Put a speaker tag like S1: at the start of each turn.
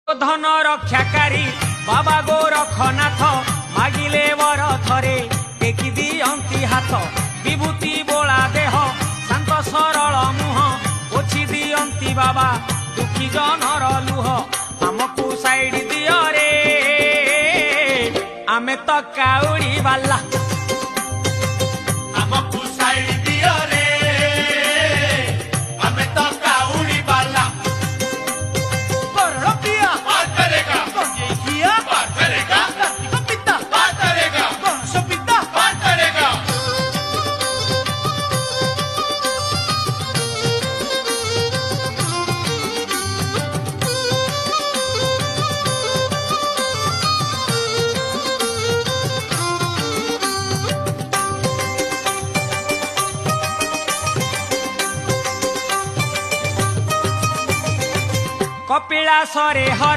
S1: धन रक्षाकारी बाबा गोरखनाथ मागिले वर थरे टेकी दियंती हाथ विभूति बोला देह शांत सरल मुह पोछि दियंती बाबा दुखी जनर लुह आमको साइड दियो रे आमे तो काउड़ी वाला
S2: आमको साइड दियो रे आमे तो काउड़ी वाला
S1: गोरखिया
S2: बात करेगा
S1: गोरखिया
S2: बात करेगा
S1: कार्तिक पिता
S2: बात करेगा
S1: गणेश पिता
S2: बात करेगा
S1: कपिलासरे हर